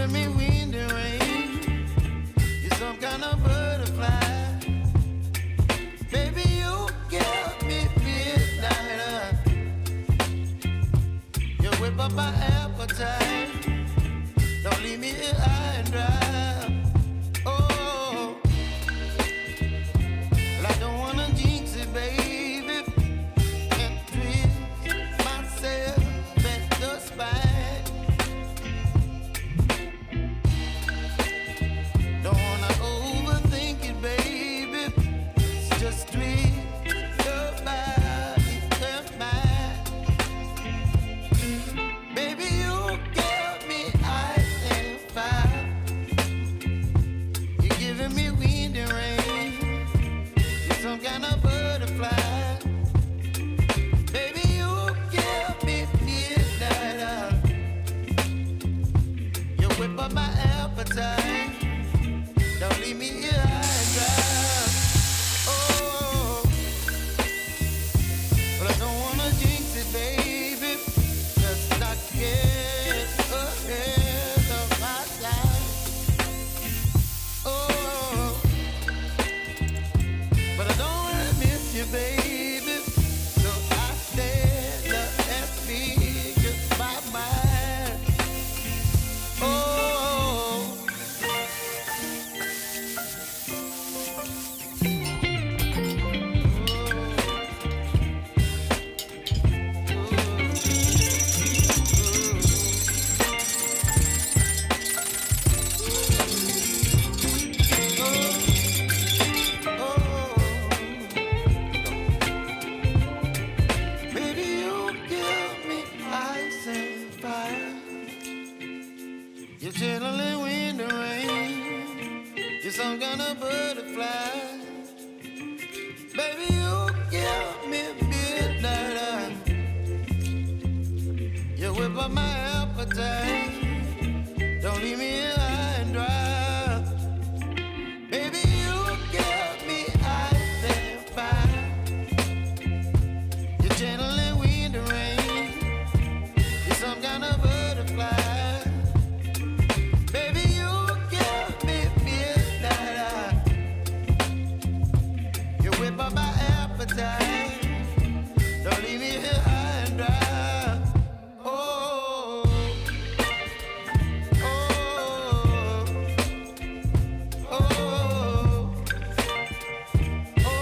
giving me wind and rain. You're some kind of butterfly. Baby, you give me midnight. You whip up my appetite. Don't leave me here high and dry. Oh, well, I don't wanna jinx it, baby, and twist myself at the spine. Don't wanna overthink it, baby. It's just twist your body and mine. Baby, you give me ice and fire. You're giving me wind and rain. You're some kind of butterfly. Baby, you give me midnight. You whip up my appetite. Don't leave me here high and dry. Oh, but I don't wanna jinx it, baby. Just not get ahead of my time. Oh, but I don't wanna miss you, baby. So I stand up and speak my mind. Oh. Baby, you give me ice and fire. You're channeling wind and rain. You're some kind of butterfly. Baby, you give me midnight. You whip up my appetite. Don't leave me here high and dry. Baby, you give me ice and fire. You're channeling wind and rain. You're some kind of butterfly. Baby, you give me midnight. You whip up my appetite. Don't leave me here high and dry. Oh, oh, oh, oh,